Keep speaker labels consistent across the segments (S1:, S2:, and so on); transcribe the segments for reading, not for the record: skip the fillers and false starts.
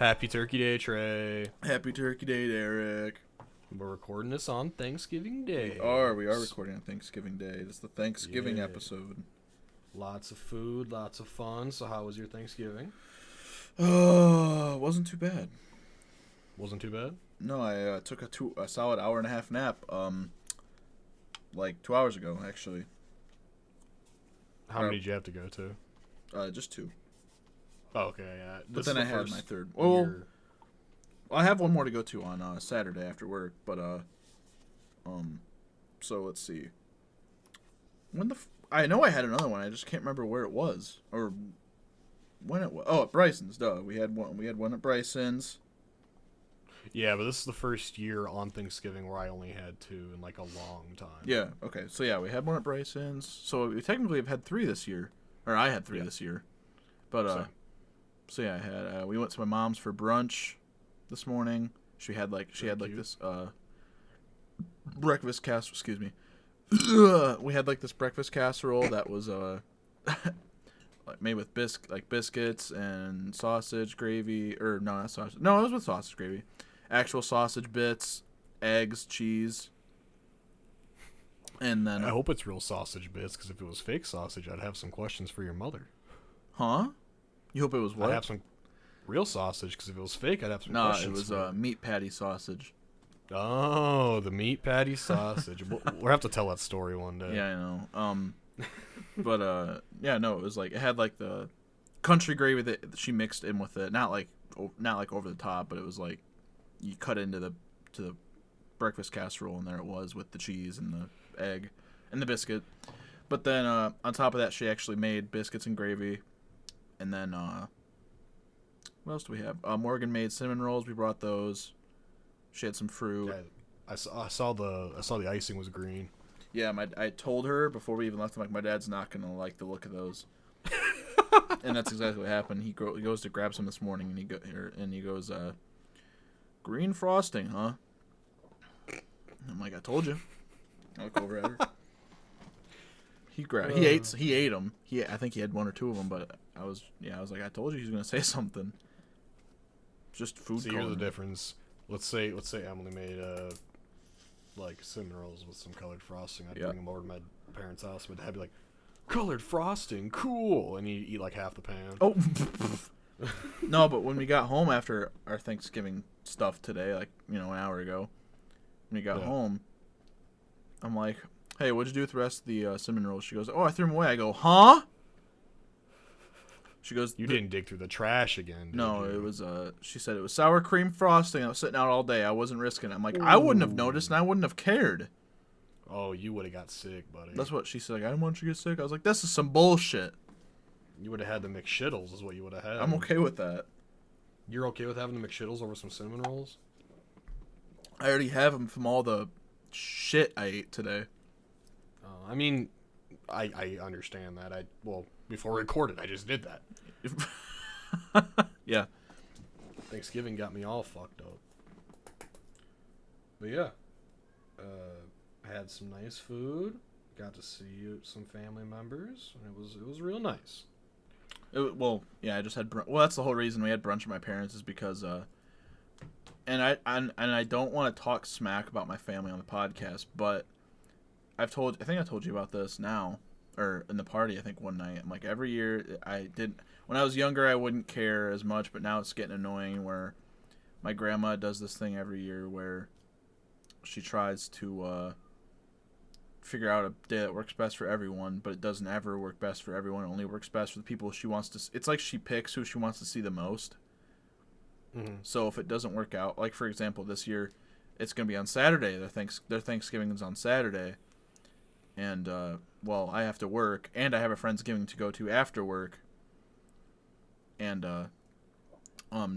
S1: Happy Turkey Day, Trey.
S2: Happy Turkey Day, Derek.
S1: We're recording this on Thanksgiving Day.
S2: We are recording on Thanksgiving Day. This is the Thanksgiving episode.
S1: Lots of food, lots of fun. So how was your Thanksgiving?
S2: Wasn't too bad.
S1: Wasn't too bad?
S2: No, I took a solid hour and a half nap, like 2 hours ago, actually.
S1: How many did you have to go to?
S2: Just two.
S1: Oh, okay, yeah.
S2: But then I had my third. Well, I have one more to go to on Saturday after work, but so let's see. I know I had another one. I just can't remember where it was or when it was. Oh, at Bryson's. Duh. We had one at Bryson's.
S1: Yeah, but this is the first year on Thanksgiving where I only had two in like a long time.
S2: Yeah. Okay. So yeah, we had one at Bryson's. So we technically have had three this year, or I had three this year. But so yeah, I had we went to my mom's for brunch this morning. She had this breakfast casserole. Excuse me. We had like this breakfast casserole that was like made with biscuits and sausage gravy, or no, not sausage. No, it was with sausage gravy. Actual sausage bits, eggs, cheese. And then
S1: I hope it's real sausage bits, because if it was fake sausage, I'd have some questions for your mother.
S2: Huh? You hope it was what?
S1: I'd have some real sausage, because if it was fake, I'd have some
S2: questions.
S1: questions.
S2: No, it was meat patty sausage.
S1: Oh, the meat patty sausage. We'll have to tell that story one day.
S2: Yeah, I know. But yeah, no, it was like it had like the country gravy that she mixed in with it. Not like over the top, but it was like you cut into the breakfast casserole, and there it was with the cheese and the egg and the biscuit. But then on top of that, she actually made biscuits and gravy. And then what else do we have? Morgan made cinnamon rolls. We brought those. She had some fruit.
S1: Yeah, I saw the icing was green.
S2: Yeah, I told her before we even left. I'm like, my dad's not gonna like the look of those. And that's exactly what happened. He goes to grab some this morning, and he goes, green frosting, huh? I'm like, I told you. I look over at her. He ate them. I think he had one or two of them, but I was like, I told you he was gonna say something. Just food.
S1: See, here's the difference. Let's say Emily made like cinnamon rolls with some colored frosting. I'd bring them over to my parents' house, but I'd be like, colored frosting, cool, and he'd eat like half the pan.
S2: Oh. No, but when we got home after our Thanksgiving stuff today, like an hour ago, when we got home, I'm like, hey, what'd you do with the rest of the cinnamon rolls? She goes, oh, I threw them away. I go, huh? She goes,
S1: you didn't dig through the trash again, did
S2: no,
S1: you?
S2: it was, she said it was sour cream frosting. I was sitting out all day. I wasn't risking it. I'm like, ooh. I wouldn't have noticed, and I wouldn't have cared.
S1: Oh, you would have got sick, buddy.
S2: That's what she said. Like, I didn't want you to get sick. I was like, this is some bullshit.
S1: You would have had the McShittles is what you would have had.
S2: I'm okay with that.
S1: You're okay with having the McShittles over some cinnamon rolls?
S2: I already have them from all the shit I ate today.
S1: I mean, I understand that. Before we recorded, I just did that.
S2: Yeah.
S1: Thanksgiving got me all fucked up. But yeah, I had some nice food. Got to see some family members, and it was real nice.
S2: I just had that's the whole reason we had brunch at my parents' is because and I don't want to talk smack about my family on the podcast, but I think I told you about this now, or in the party, I think one night. I'm like, every year when I was younger, I wouldn't care as much, but now it's getting annoying where my grandma does this thing every year where she tries to figure out a day that works best for everyone, but it doesn't ever work best for everyone. It only works best for the people she wants to. It's like she picks who she wants to see the most. Mm-hmm. So if it doesn't work out, like for example, this year, it's gonna be on Saturday. Their Thanksgiving is on Saturday, and I have to work, and I have a Friendsgiving to go to after work, and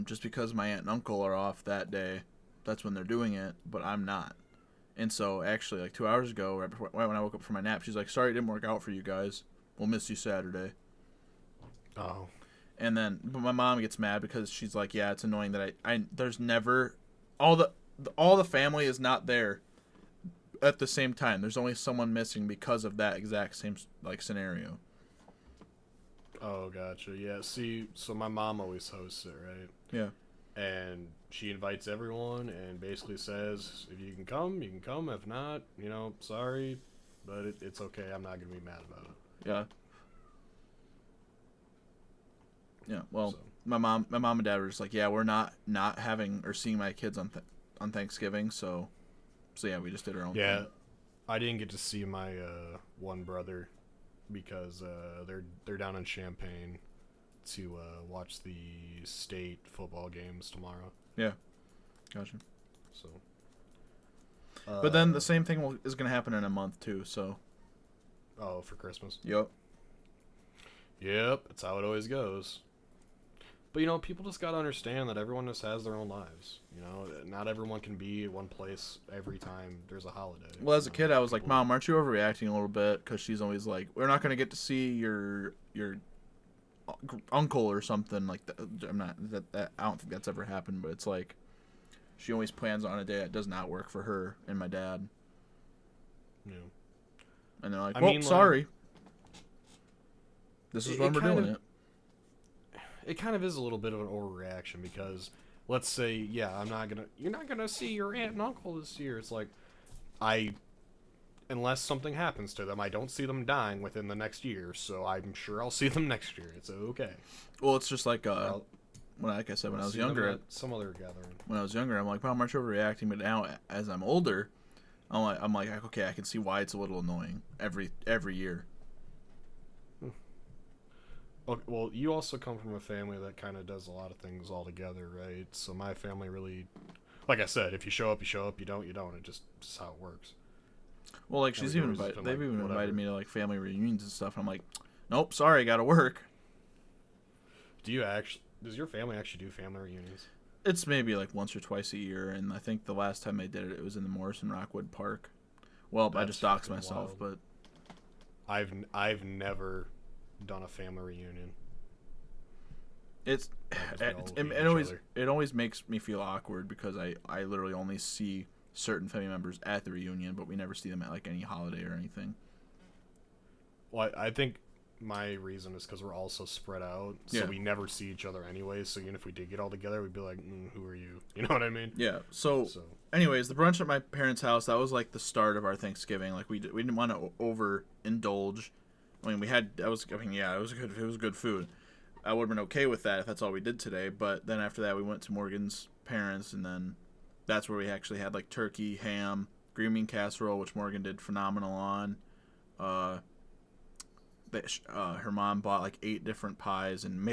S2: just because my aunt and uncle are off that day, that's when they're doing it, but I'm not. And so, actually, like 2 hours ago, right when I woke up from my nap, she's like, sorry it didn't work out for you guys. We'll miss you Saturday.
S1: Oh.
S2: And then, but my mom gets mad because she's like, yeah, it's annoying that there's never, all the family is not there at the same time. There's only someone missing because of that exact same, like, scenario.
S1: Oh, gotcha. Yeah, see, so my mom always hosts it, right?
S2: Yeah.
S1: and she invites everyone and basically says, if you can come, you can come. If not, sorry, but it's okay. I'm not gonna be mad about it.
S2: Yeah. Yeah. Well,
S1: So.
S2: my mom and dad were just like, yeah, we're not having or seeing my kids on Thanksgiving, so yeah, we just did our own thing.
S1: I didn't get to see my one brother because they're down in Champaign to watch the state football games tomorrow.
S2: Yeah, gotcha.
S1: So,
S2: but then the same thing is going to happen in a month too. So,
S1: for Christmas.
S2: Yep.
S1: That's how it always goes. But people just gotta understand that everyone just has their own lives. Not everyone can be at one place every time there's a holiday.
S2: Well, as a kid, I was like, Mom, aren't you overreacting a little bit? Because she's always like, we're not going to get to see your uncle or something like that. I'm not that I don't think that's ever happened, but it's like she always plans on a day that does not work for her and my dad.
S1: Yeah.
S2: And they're like, sorry.
S1: Like,
S2: this is when we're doing it.
S1: It kind of is a little bit of an overreaction because let's say, you're not gonna see your aunt and uncle this year. It's like, unless something happens to them, I don't see them dying within the next year, so I'm sure I'll see them next year. It's okay.
S2: Well, it's just like, like I said, when I was younger,
S1: at some other gathering.
S2: When I was younger, I'm like, Mom, aren't you overreacting? But now, as I'm older, I'm like, okay, I can see why it's a little annoying every year.
S1: Okay, well, you also come from a family that kind of does a lot of things all together, right? So my family really, like I said, if you show up, you show up. You don't, you don't. It's just how it works.
S2: Well, like they've even invited me to like family reunions and stuff. I'm like, nope, sorry, gotta work.
S1: Does your family actually do family reunions?
S2: It's maybe like once or twice a year, and I think the last time they did it, it was in the Morrison Rockwood Park. Well, I just doxed myself,
S1: wild.
S2: But
S1: I've never done a family reunion.
S2: It always makes me feel awkward because I literally only see certain family members at the reunion, but we never see them at like any holiday or anything.
S1: Well, I think my reason is because we're all so spread out, so we never see each other anyways. So even if we did get all together, we'd be like, "Who are you?" You know what I mean?
S2: Yeah. So, anyways, the brunch at my parents' house, that was like the start of our Thanksgiving. Like we didn't want to overindulge. I mean, it was good food. I would have been okay with that if that's all we did today. But then after that, we went to Morgan's parents, and then that's where we actually had like turkey, ham, green bean casserole, which Morgan did phenomenal on. Her mom bought like 8 different pies and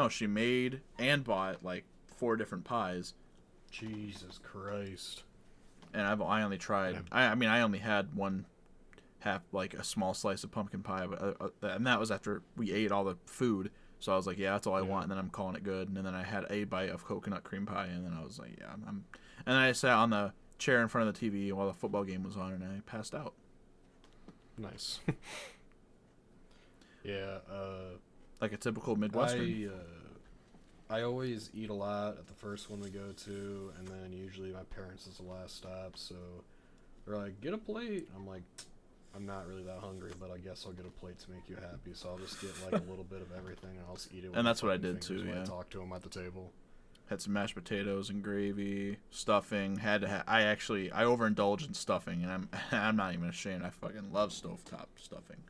S2: she made and bought like 4 different pies.
S1: Jesus Christ!
S2: And I only tried. I only had one half, like a small slice of pumpkin pie, but and that was after we ate all the food. So I was like, yeah, that's all I want, and then I'm calling it good. And then I had a bite of coconut cream pie, and then I was like, yeah, and then I sat on the chair in front of the TV while the football game was on, and I passed out.
S1: Nice. Yeah.
S2: Like a typical Midwestern.
S1: I always eat a lot at the first one we go to, and then usually my parents is the last stop. So they're like, get a plate. I'm like, I'm not really that hungry, but I guess I'll get a plate to make you happy. So I'll just get like a little bit of everything, and I'll just eat it.
S2: And that's what I did too. Yeah.
S1: I talked to them at the table.
S2: Had some mashed potatoes and gravy, stuffing. I overindulged in stuffing, and I'm not even ashamed. I fucking love stovetop stuffing.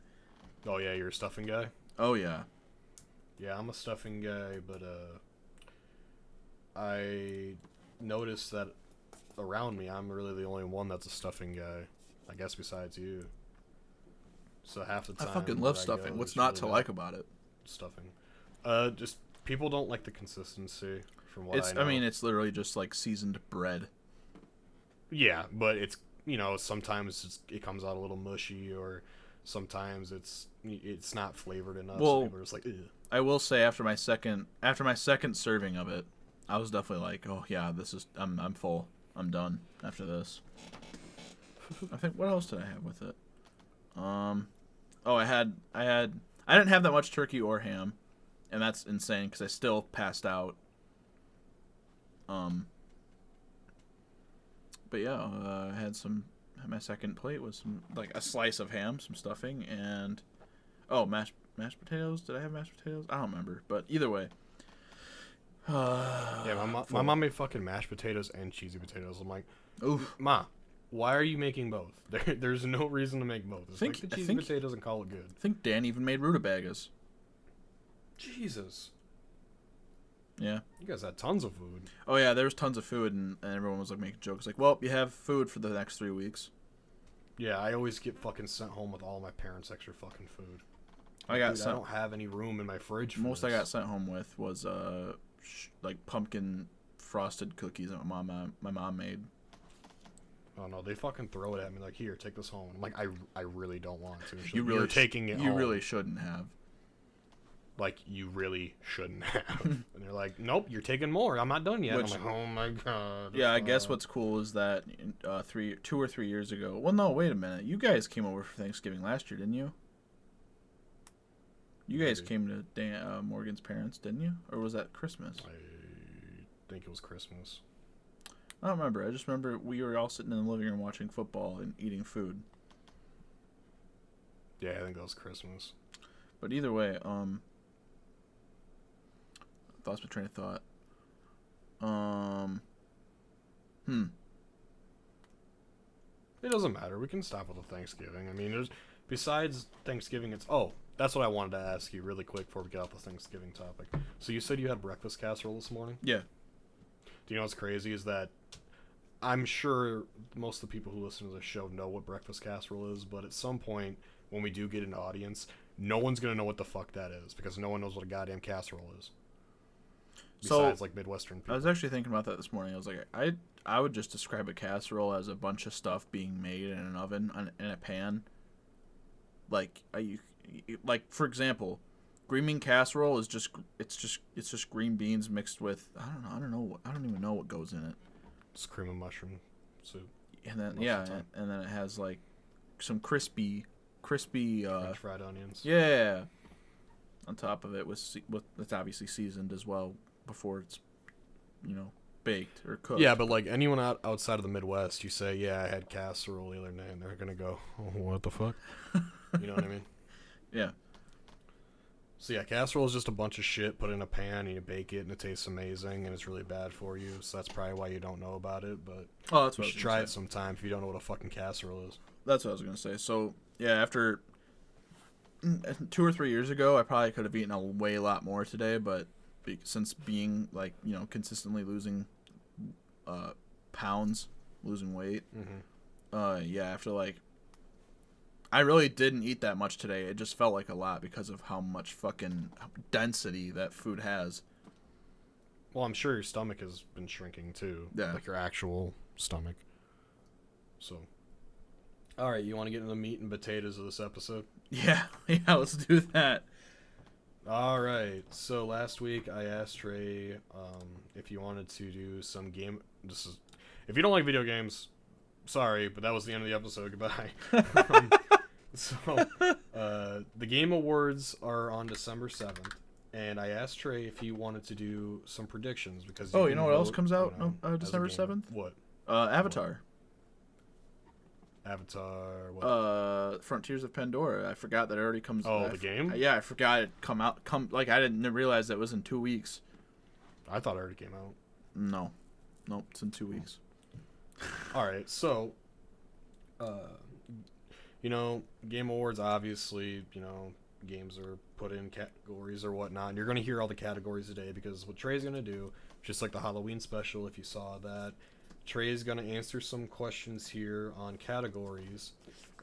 S1: Oh yeah, you're a stuffing guy?
S2: Oh yeah.
S1: Yeah, I'm a stuffing guy, but I noticed that around me, I'm really the only one that's a stuffing guy. I guess besides you. So half the time
S2: I fucking love stuffing. What's not to like about it?
S1: Stuffing. Just people don't like the consistency from what I know.
S2: I mean, it's literally just like seasoned bread.
S1: Yeah, but it's, sometimes it comes out a little mushy, or sometimes it's not flavored enough.
S2: Well,
S1: so people are just like, ew.
S2: I will say after my second serving of it, I was definitely like, oh yeah, I'm full. I'm done after this. I think, what else did I have with it? I didn't have that much turkey or ham, and that's insane because I still passed out. But yeah, I had my second plate was like a slice of ham, some stuffing, and mashed potatoes. Did I have mashed potatoes? I don't remember, but either way,
S1: Yeah, my mom made fucking mashed potatoes and cheesy potatoes. I'm like,
S2: Oof.
S1: Ma, why are you making both? There's no reason to make both. Just make the cheesy potatoes and call it good.
S2: I think Dan even made rutabagas.
S1: Jesus.
S2: Yeah.
S1: You guys had tons of food.
S2: Oh yeah, there was tons of food, and everyone was like making jokes like, "Well, you have food for the next 3 weeks."
S1: Yeah, I always get fucking sent home with all my parents' extra fucking food.
S2: I got
S1: Dude, I don't have any room in my fridge.
S2: Most I got sent home with was like pumpkin frosted cookies that my mom made.
S1: Oh no, they fucking throw it at me like, "Here, take this home." I'm like, I really don't want to.
S2: You're
S1: taking it.
S2: You
S1: home.
S2: really shouldn't have.
S1: Like, you really shouldn't have. And they're like, "Nope, you're taking more. I'm not done yet." I'm like, "Oh my god."
S2: Yeah, I guess what's cool is that 2 or 3 years ago. Well, no, wait a minute. You guys came over for Thanksgiving last year, didn't you? You guys came to Morgan's parents, didn't you? Or was that Christmas?
S1: I think it was Christmas.
S2: I don't remember. I just remember we were all sitting in the living room watching football and eating food.
S1: Yeah, I think that was Christmas.
S2: But either way, lost my train of thought.
S1: It doesn't matter. We can stop with the Thanksgiving. I mean, there's besides Thanksgiving, that's what I wanted to ask you really quick before we get off the Thanksgiving topic. So you said you had breakfast casserole this morning?
S2: Yeah.
S1: Do you know what's crazy is that I'm sure most of the people who listen to this show know what breakfast casserole is, but at some point when we do get an audience, no one's going to know what the fuck that is because no one knows what a goddamn casserole is. Besides, like, Midwestern people.
S2: I was actually thinking about that this morning. I was like, I would just describe a casserole as a bunch of stuff being made in an oven, in a pan. Like, for example, green bean casserole is just green beans mixed with I don't even know what goes in it.
S1: Just cream and mushroom soup.
S2: And then and then it has like some crispy
S1: French fried onions.
S2: Yeah. On top of it with it's obviously seasoned as well before it's baked or cooked.
S1: Yeah, but like anyone outside of the Midwest, you say, "Yeah, I had casserole the other day," and they're gonna go, "Oh, what the fuck?" You know what I mean?
S2: Yeah.
S1: So yeah, casserole is just a bunch of shit put in a pan and you bake it and it tastes amazing and it's really bad for you. So that's probably why you don't know about it. But
S2: that's
S1: you should try it sometime if you don't know what a fucking casserole is.
S2: That's what I was gonna say. So yeah, after 2 or 3 years ago, I probably could have eaten a lot more today, but since being like consistently losing pounds, losing weight, after like. I really didn't eat that much today. It just felt like a lot because of how much fucking density that food has.
S1: Well, I'm sure your stomach has been shrinking too.
S2: Yeah.
S1: Like your actual stomach. So. Alright, you want to get into the meat and potatoes of this episode?
S2: Yeah, let's do that.
S1: Alright, so last week I asked Trey if you wanted to do some game... If you don't like video games, sorry, but that was the end of the episode. Goodbye. So, the Game Awards are on December 7th, and I asked Trey if he wanted to do some predictions because...
S2: you know what else comes out December 7th?
S1: What?
S2: Avatar.
S1: Avatar, what?
S2: Frontiers of Pandora. I forgot that it already comes out.
S1: Oh, the game?
S2: Yeah, I forgot it I didn't realize that it was in 2 weeks.
S1: I thought it already came out.
S2: No. Nope, it's in 2 weeks.
S1: Alright, so... Game Awards, obviously, games are put in categories or whatnot. And you're going to hear all the categories today because what Trey's going to do, just like the Halloween special, if you saw that, Trey's going to answer some questions here on categories,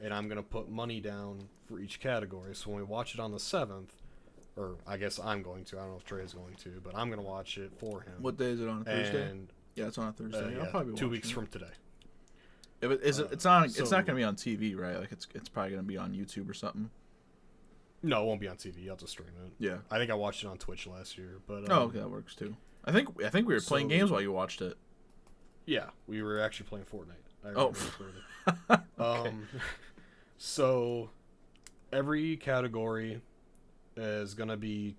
S1: and I'm going to put money down for each category. So when we watch it on the 7th, or I guess I'm going to, I don't know if Trey's going to, but I'm going to watch it for him.
S2: What day is it on? Thursday?
S1: And,
S2: yeah, it's on a Thursday. I'll probably
S1: 2 weeks from today.
S2: It's not going to be on TV, right? Like it's probably going to be on YouTube or something.
S1: No, it won't be on TV. You'll have to stream it.
S2: Yeah.
S1: I think I watched it on Twitch last year, but
S2: okay, that works too. I think we were playing games while you watched it.
S1: Yeah, we were actually playing Fortnite.
S2: Okay.
S1: So every category is going to be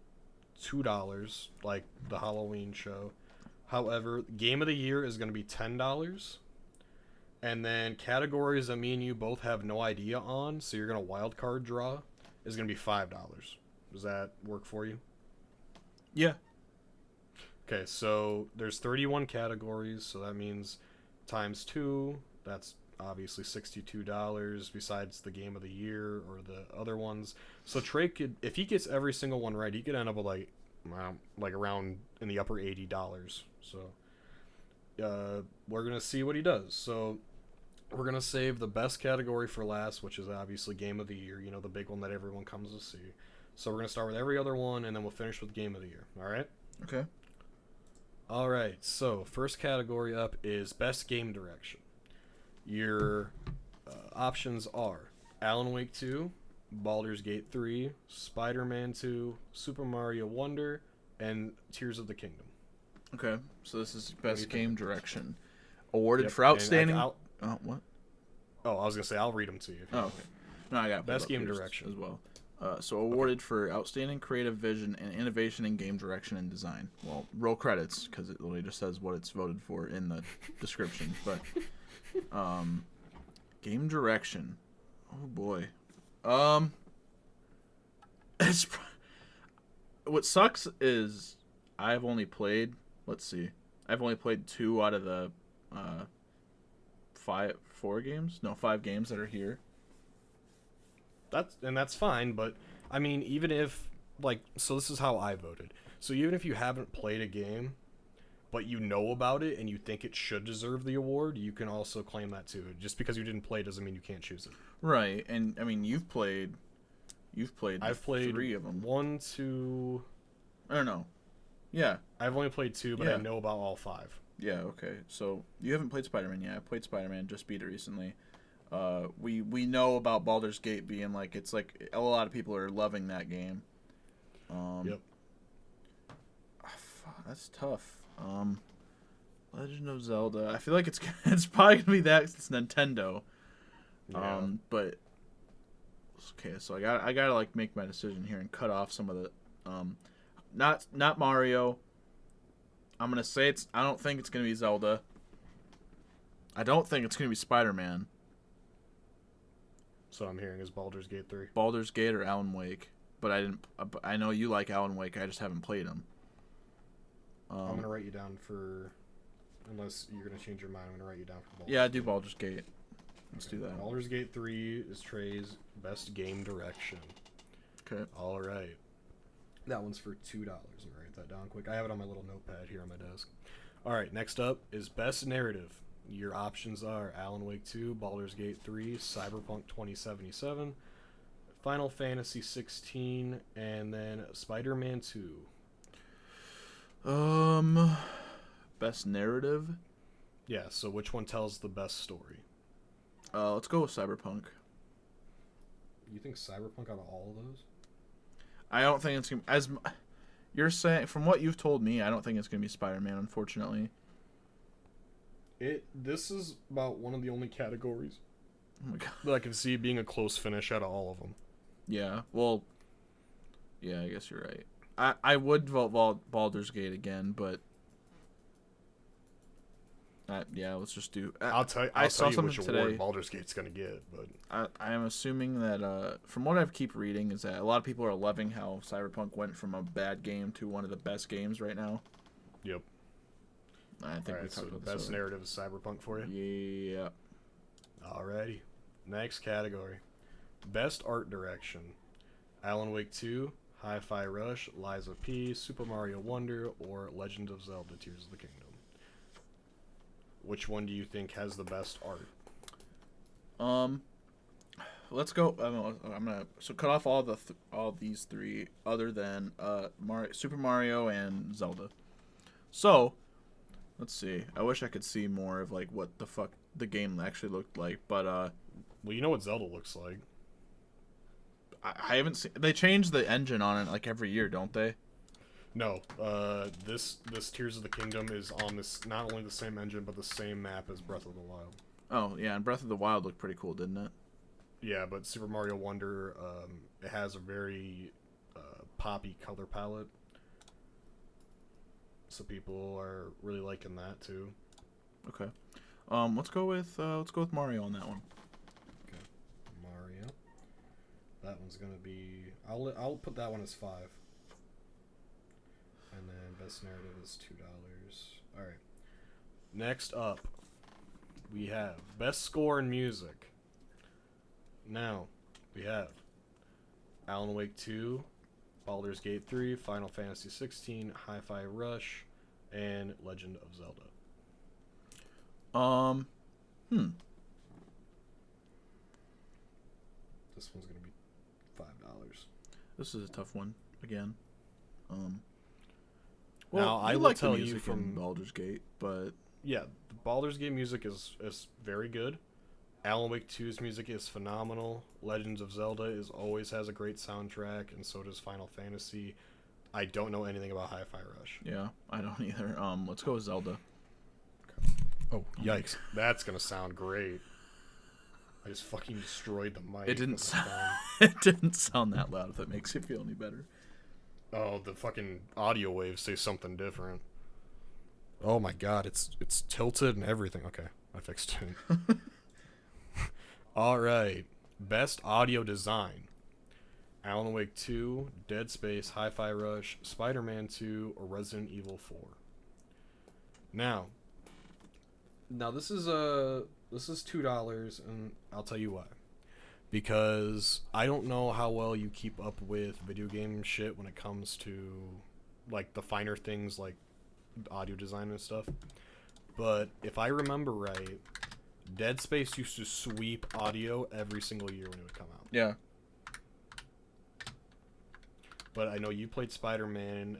S1: $2 like the Halloween show. However, game of the year is going to be $10. And then categories that me and you both have no idea on, so you're going to wild card draw, is going to be $5. Does that work for you?
S2: Yeah.
S1: Okay, so there's 31 categories, so that means times 2, that's obviously $62 besides the game of the year or the other ones. So Trey could, if he gets every single one right, he could end up with like around in the upper $80. So we're gonna see what he does. So we're gonna save the best category for last, which is obviously game of the year. You know, the big one that everyone comes to see. So we're gonna start with every other one, and then we'll finish with game of the year. All right.
S2: Okay.
S1: All right. So first category up is best game direction. Your options are Alan Wake 2, Baldur's Gate 3, Spider-Man 2, Super Mario Wonder, and Tears of the Kingdom.
S2: Okay. So this is
S1: What do
S2: best
S1: you
S2: game
S1: think?
S2: direction. Awarded
S1: Yep.
S2: for outstanding.
S1: I'll,
S2: What?
S1: oh, I was gonna say I'll read them to you. If you
S2: Oh,
S1: want.
S2: okay. No, I got
S1: Best
S2: pulled up
S1: game
S2: here
S1: direction.
S2: as well. So awarded for outstanding creative vision and innovation in game direction and design. Well, roll credits because it literally just says what it's voted for in the description. But game direction. Oh boy. It's what sucks is I've only played. Let's see. I've only played 2 out of the 5 games that are here.
S1: That's fine, but I mean, even if so this is how I voted. So even if you haven't played a game, but you know about it and you think it should deserve the award, you can also claim that too. Just because you didn't play doesn't mean you can't choose it.
S2: Right, and I mean you've played
S1: I've played
S2: 3 of them.
S1: 1, 2.
S2: I don't know. Yeah.
S1: I've only played 2, but
S2: Yeah.
S1: I know about all 5.
S2: Yeah. Okay. So you haven't played Spider-Man yet. I played Spider-Man. Just beat it recently. We know about Baldur's Gate being like it's like a lot of people are loving that game.
S1: Yep.
S2: That's tough. Legend of Zelda. I feel like it's probably gonna be that. It's Nintendo.
S1: Yeah.
S2: But okay, so I gotta like make my decision here and cut off some of the not Mario. I'm gonna say I don't think it's gonna be Zelda. I don't think it's gonna be Spider-Man.
S1: So I'm hearing is Baldur's Gate 3.
S2: Baldur's Gate or Alan Wake, but I know you like Alan Wake. I just haven't played him.
S1: I'm gonna write you down for, unless you're gonna change your mind. I'm gonna write you down for Baldur's
S2: Yeah, I do Baldur's Gate. Let's do that.
S1: Baldur's Gate 3 is Trey's best game direction.
S2: Okay.
S1: All right. That one's for $2. Let me write that down quick. I have it on my little notepad here on my desk. All right. Next up is best narrative. Your options are Alan Wake 2, Baldur's Gate 3, Cyberpunk 2077, Final Fantasy 16, and then Spider-Man 2.
S2: Best narrative.
S1: Yeah. So which one tells the best story?
S2: Let's go with Cyberpunk.
S1: You think Cyberpunk out of all of those?
S2: I don't think it's gonna you're saying from what you've told me. I don't think it's gonna be Spider-Man, unfortunately.
S1: This is about one of the only categories
S2: Oh my god.
S1: that I can see being a close finish out of all of them.
S2: Yeah. Well. Yeah, I guess you're right. I would vote Baldur's Gate again, but yeah, let's just do.
S1: I'll tell you which award Baldur's Gate's gonna get, but
S2: I am assuming that from what I keep reading is that a lot of people are loving how Cyberpunk went from a bad game to one of the best games right now.
S1: Yep.
S2: I think we
S1: so
S2: talked
S1: the
S2: about this
S1: best narrative is Cyberpunk for you.
S2: Yeah.
S1: Alrighty. Next category: best art direction. Alan Wake 2, Hi-Fi Rush, Lies of P, Super Mario Wonder, or Legend of Zelda: Tears of the Kingdom. Which one do you think has the best art?
S2: Let's go. I'm gonna cut off all these 3 other than Super Mario and Zelda. So let's see. I wish I could see more of like what the fuck the game actually looked like, but
S1: well, you know what Zelda looks like.
S2: I haven't seen. They change the engine on it like every year, don't they?
S1: No, this Tears of the Kingdom is on this not only the same engine but the same map as Breath of the Wild.
S2: Oh yeah, and Breath of the Wild looked pretty cool, didn't it?
S1: Yeah, but Super Mario Wonder, it has a very poppy color palette, so people are really liking that too.
S2: Okay, let's go with Mario on that one.
S1: Okay, Mario. That one's gonna be. I'll put that one as 5. And then Best narrative is $2. All right. Next up, we have best score in music. Now, we have Alan Wake 2, Baldur's Gate 3, Final Fantasy 16, Hi-Fi Rush, and Legend of Zelda. This one's gonna be $5.
S2: This is a tough one again.
S1: Now, I will
S2: like
S1: tell
S2: the
S1: you
S2: music
S1: from
S2: in Baldur's Gate, but
S1: yeah, the Baldur's Gate music is very good. Alan Wake 2's music is phenomenal. Legends of Zelda always has a great soundtrack, and so does Final Fantasy. I don't know anything about Hi-Fi Rush.
S2: yeah, I don't either. Let's go with Zelda.
S1: Oh, yikes. That's going to sound great. I just fucking destroyed the mic.
S2: It didn't sound it didn't sound that loud, if that makes you feel any better.
S1: Oh, the fucking audio waves say something different. Oh my god, it's tilted and everything. Okay, I fixed it. All right. Best audio design. Alan Wake 2, Dead Space, Hi-Fi Rush, Spider-Man 2, or Resident Evil 4. Now this is $2, and I'll tell you why. Because I don't know how well you keep up with video game shit when it comes to like the finer things like audio design and stuff. But if I remember right, Dead Space used to sweep audio every single year when it would come out.
S2: Yeah.
S1: But I know you played Spider-Man,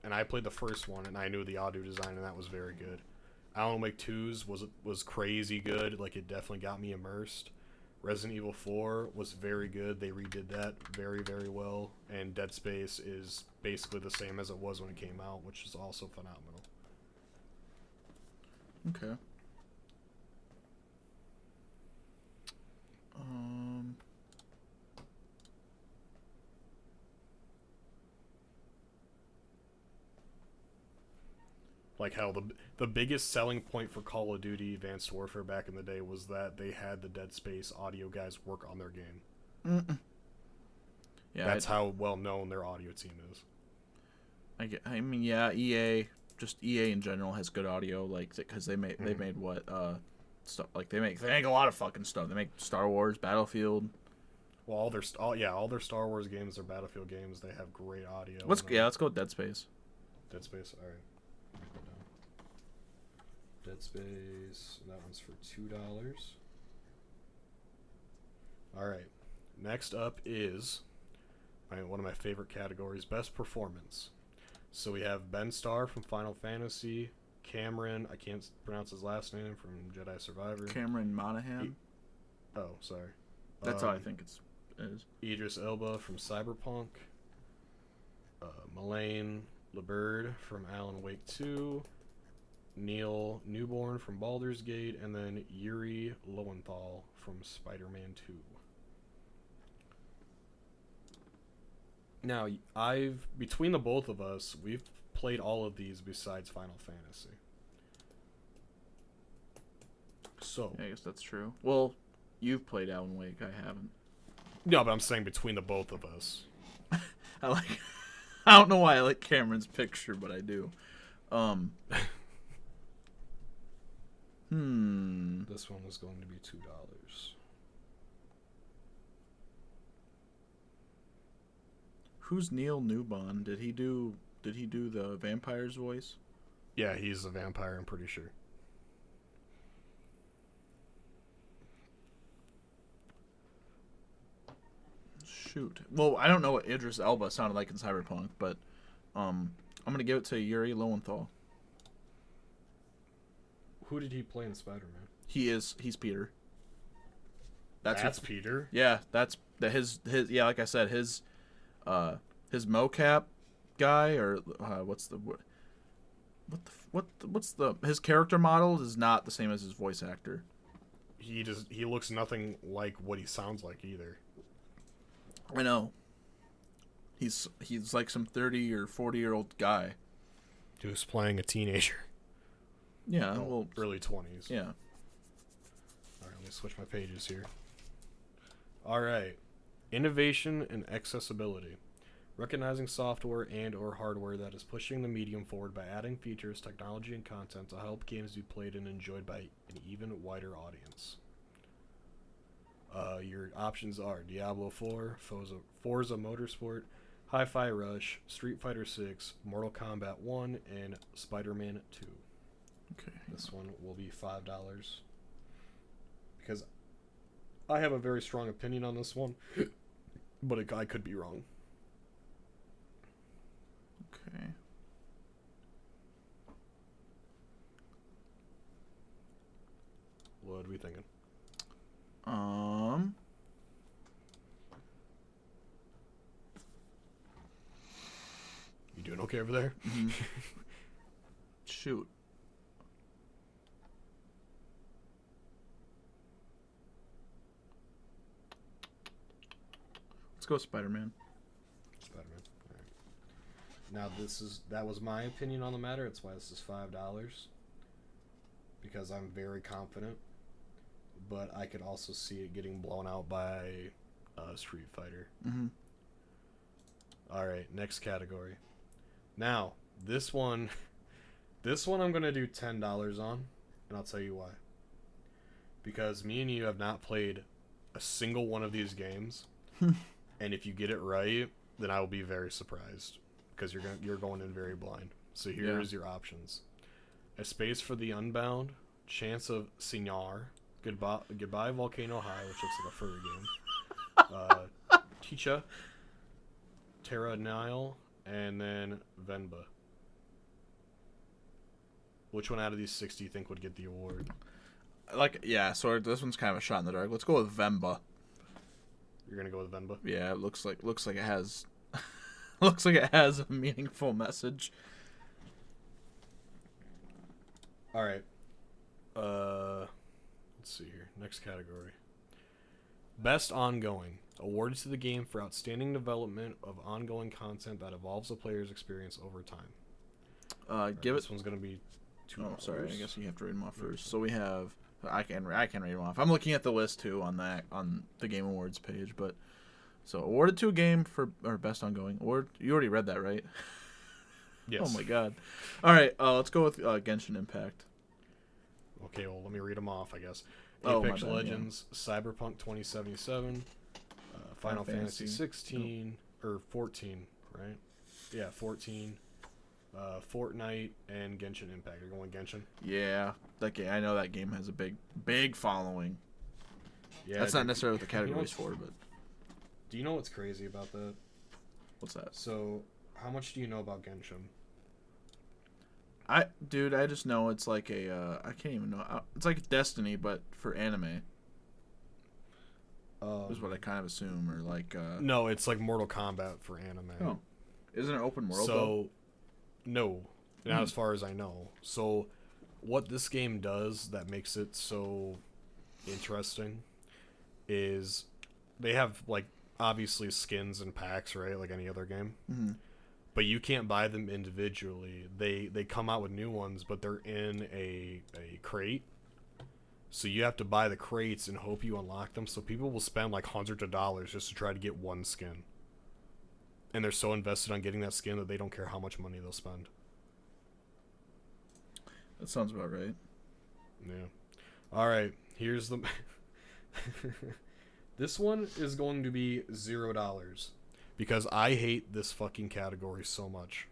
S1: and I played the first one, and I knew the audio design, and that was very good. Alan Wake 2's was crazy good. Like, it definitely got me immersed. Resident Evil 4 was very good. They redid that very, very well. And Dead Space is basically the same as it was when it came out, which is also phenomenal.
S2: Okay.
S1: Like how the biggest selling point for Call of Duty Advanced Warfare back in the day was that they had the Dead Space audio guys work on their game.
S2: Yeah,
S1: that's how well known their audio team is.
S2: I mean, yeah, EA in general has good audio, like because they made what stuff like they make a lot of fucking stuff. They make Star Wars, Battlefield.
S1: Well, all their Star Wars games or Battlefield games, they have great audio.
S2: Let's go with Dead Space.
S1: Dead Space, all right. Dead Space, that one's for $2. All right. Next up is one of my favorite categories, best performance. So we have Ben Starr from Final Fantasy, Cameron, I can't pronounce his last name, from Jedi Survivor.
S2: Cameron Monaghan.
S1: Oh, sorry.
S2: That's how I think it is.
S1: Idris Elba from Cyberpunk, Melaine LeBird from Alan Wake 2, Neil Newborn from Baldur's Gate, and then Yuri Lowenthal from Spider-Man 2. Now, between the both of us, we've played all of these besides Final Fantasy. So,
S2: yeah, I guess that's true. Well, you've played Alan Wake, I haven't.
S1: No, but I'm saying between the both of us.
S2: I don't know why I like Cameron's picture, but I do.
S1: This one was going to be $2.
S2: Who's Neil Newborn? Did he do the vampire's voice?
S1: Yeah, he's a vampire, I'm pretty sure.
S2: Shoot. Well, I don't know what Idris Elba sounded like in Cyberpunk, but I'm gonna give it to Yuri Lowenthal.
S1: Who did he play in Spider-Man?
S2: He's Peter.
S1: That's Peter?
S2: Yeah, that's his yeah, like I said, his mocap guy, or his character model is not the same as his voice actor.
S1: He looks nothing like what he sounds like either.
S2: I know. He's like some 30 or 40-year-old guy.
S1: He was playing a teenager.
S2: Yeah, well,
S1: early 20s.
S2: Yeah.
S1: All right, let me switch my pages here. All right. Innovation and accessibility. recognizing software and or hardware that is pushing the medium forward by adding features, technology, and content to help games be played and enjoyed by an even wider audience. Your options are Diablo 4, Forza Motorsport, Hi-Fi Rush, Street Fighter 6, Mortal Kombat 1, and Spider-Man 2.
S2: Okay.
S1: This one will be $5 because I have a very strong opinion on this one, but I could be wrong.
S2: Okay.
S1: What are we thinking? You doing okay over there?
S2: Shoot. Let's go with Spider-Man.
S1: Spider-Man. All right. Now that was my opinion on the matter. That's why this is $5 because I'm very confident, but I could also see it getting blown out by Street Fighter.
S2: Mm-hmm.
S1: All right, next category. Now, this one I'm going to do $10 on, and I'll tell you why. Because me and you have not played a single one of these games, and if you get it right, then I will be very surprised because you're going in very blind. So here's your options: A Space for the Unbound, Chance of Signar, Goodbye Volcano High, which looks like a furry game, Ticha, Terra Nile, and then Venba. Which one out of these 6 do you think would get the award?
S2: So this one's kind of a shot in the dark. Let's go with Venba.
S1: You're gonna go with Venba?
S2: Yeah, it looks like it has looks like it has a meaningful message.
S1: All right. Let's see here. Next category. Best Ongoing. Awards to the game for outstanding development of ongoing content that evolves the player's experience over time. This one's gonna be $2.
S2: Oh, sorry. I guess you have to read them off first. So we have. I can read them off. I'm looking at the list too on the Game Awards page, but so awarded to a game for or best ongoing award. You already read that, right?
S1: Yes.
S2: Oh my god. All right. Let's go with Genshin Impact.
S1: Okay. Well, let me read them off. I guess.
S2: Oh,
S1: Apex
S2: my bad,
S1: Legends, Cyberpunk 2077, Final Fantasy 16 or 14, right? Yeah, 14. Fortnite and Genshin Impact. You're going Genshin?
S2: Yeah, that game. I know that game has a big following.
S1: Yeah,
S2: that's not necessarily what the category is for, but.
S1: Do you know what's crazy about that?
S2: What's that?
S1: So, how much do you know about Genshin?
S2: I just know it's like I can't even know. It's like Destiny, but for anime. Is what I kind of assume, or like.
S1: No, it's like Mortal Kombat for anime.
S2: Oh, isn't it open world?
S1: So,
S2: though?
S1: No, not as far as I know. So, what this game does that makes it so interesting is they have like obviously skins and packs, right? Like any other game.
S2: Mm-hmm.
S1: But you can't buy them individually. They come out with new ones, but they're in a crate. So you have to buy the crates and hope you unlock them. So people will spend like hundreds of dollars just to try to get one skin. And they're so invested on getting that skin that they don't care how much money they'll spend.
S2: That sounds about right.
S1: Yeah. All right. Here's the... This one is going to be $0. Because I hate this fucking category so much.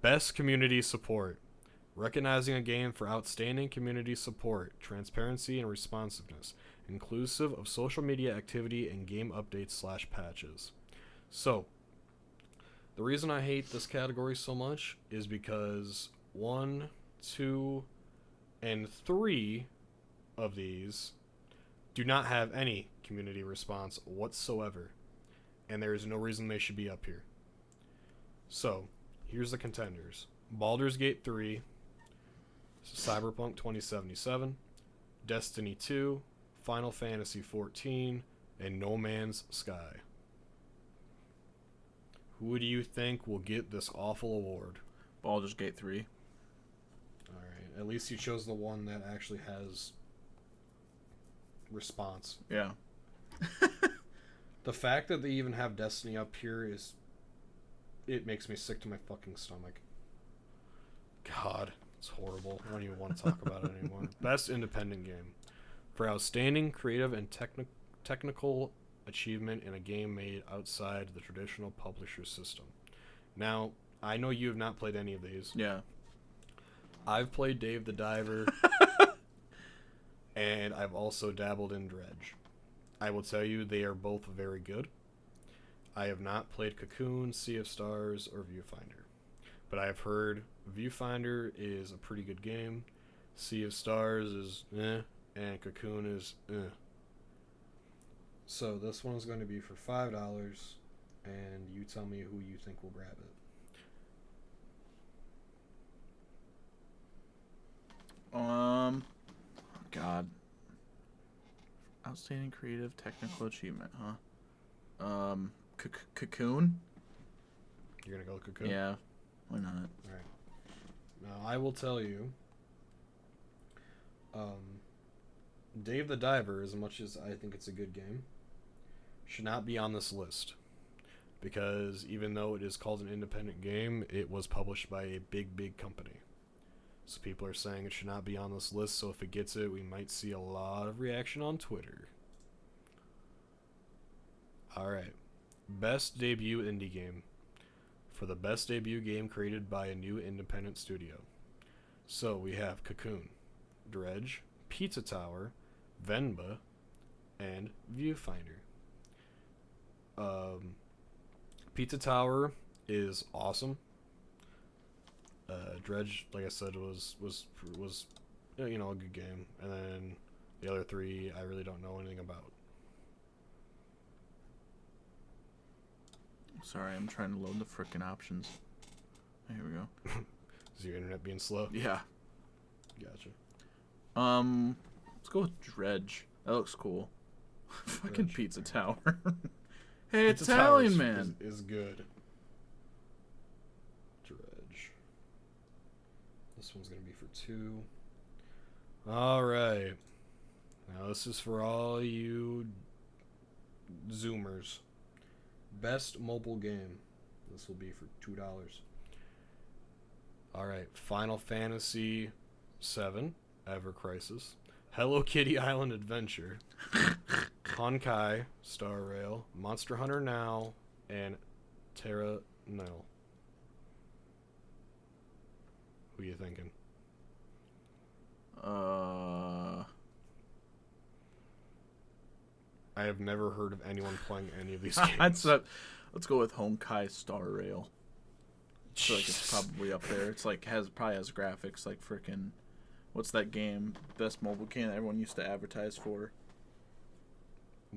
S1: Best Community Support. Recognizing a game for outstanding community support, transparency, and responsiveness, inclusive of social media activity and game updates/patches. So, the reason I hate this category so much is because 1, 2, and 3 of these do not have any community response whatsoever. And there is no reason they should be up here. So, here's the contenders. Baldur's Gate 3, Cyberpunk 2077, Destiny 2, Final Fantasy 14, and No Man's Sky. Who do you think will get this awful award?
S2: Baldur's Gate 3.
S1: Alright, at least you chose the one that actually has response.
S2: Yeah.
S1: The fact that they even have Destiny up here is it makes me sick to my fucking stomach. God, it's horrible. I don't even want to talk about it anymore. Best independent game. For outstanding creative and technical achievement in a game made outside the traditional publisher system. Now, I know you have not played any of these.
S2: Yeah.
S1: I've played Dave the Diver, and I've also dabbled in Dredge. I will tell you, they are both very good. I have not played Cocoon, Sea of Stars, or Viewfinder. But I have heard Viewfinder is a pretty good game, Sea of Stars is and Cocoon is So this one is going to be for $5, and you tell me who you think will grab it.
S2: God. Outstanding creative technical achievement, huh? Cocoon?
S1: You're going to go with Cocoon?
S2: Yeah. Why not?
S1: Alright. Now, I will tell you, Dave the Diver, as much as I think it's a good game, should not be on this list. Because even though it is called an independent game, it was published by a big company. So people are saying it should not be on this list, so if it gets it, we might see a lot of reaction on Twitter. Alright. Best debut indie game. For the best debut game created by a new independent studio. So we have Cocoon, Dredge, Pizza Tower, Venba, and Viewfinder. Pizza Tower is awesome. Dredge, like I said, was a good game, and then the other three I really don't know anything about.
S2: Sorry, I'm trying to load the frickin' options. Here we go.
S1: Is your internet being slow?
S2: Yeah.
S1: Gotcha.
S2: Let's go with Dredge. That looks cool. Fucking
S1: Dredge.
S2: Pizza Tower. Hey,
S1: Pizza
S2: Italian
S1: Tower
S2: man.
S1: is good. Dredge. This one's gonna be for 2. Alright. Now this is for all you Zoomers. Best mobile game. This will be for $2. Alright. Final Fantasy VII, Ever Crisis. Hello Kitty Island Adventure. Honkai Star Rail. Monster Hunter Now. And Terra Nil. Who are you thinking? I have never heard of anyone playing any of these games.
S2: Let's go with Honkai Star Rail. I feel like it's probably up there. It's like probably has graphics like freaking. What's that game? Best mobile game that everyone used to advertise for.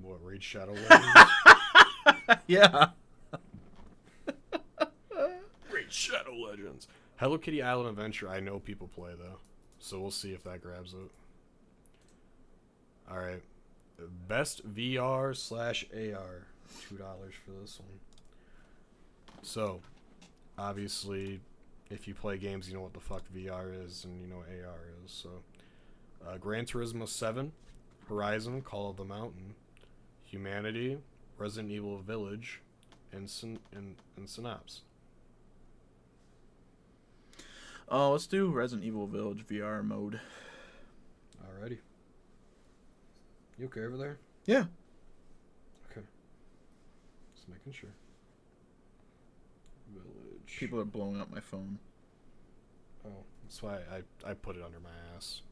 S1: What, Raid Shadow Legends?
S2: Yeah.
S1: Raid Shadow Legends. Hello Kitty Island Adventure, I know people play though. So we'll see if that grabs it. Alright. Best VR/AR. $2 for this one. So, obviously, if you play games, you know what the fuck VR is and you know what AR is. So, Gran Turismo 7, Horizon, Call of the Mountain, Humanity, Resident Evil Village, and Synapse.
S2: Oh, let's do Resident Evil Village VR mode.
S1: Alrighty. You okay over there?
S2: Yeah.
S1: Okay. Just making sure. Village.
S2: People are blowing up my phone.
S1: Oh, that's why I put it under my ass.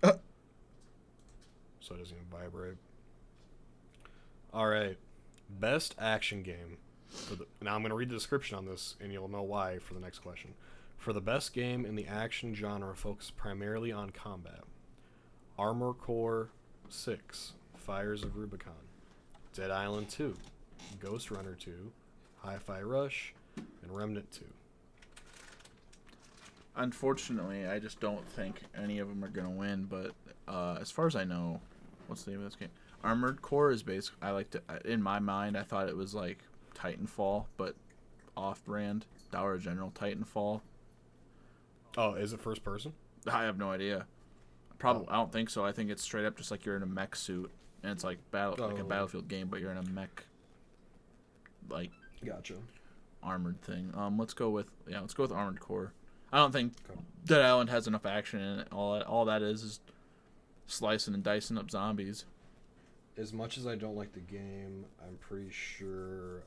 S1: So it doesn't even vibrate. Alright. Best action game. Now I'm going to read the description on this, and you'll know why for the next question. For the best game in the action genre focused primarily on combat. Armor Core 6, Fires of Rubicon, Dead Island 2, Ghost Runner 2, Hi-Fi Rush, and Remnant 2.
S2: Unfortunately, I just don't think any of them are going to win, but as far as I know, what's the name of this game? Armored Core is basically, in my mind, I thought it was like Titanfall, but off-brand, Dollar General Titanfall.
S1: Oh, is it first person?
S2: I have no idea. Probably, I don't think so. I think it's straight up just like you're in a mech suit, and it's like like a Battlefield game, but you're in a mech. Like,
S1: gotcha.
S2: armored thing. Let's go with Armored Core. I don't think Dead Island has enough action in it. All that is slicing and dicing up zombies.
S1: As much as I don't like the game, I'm pretty sure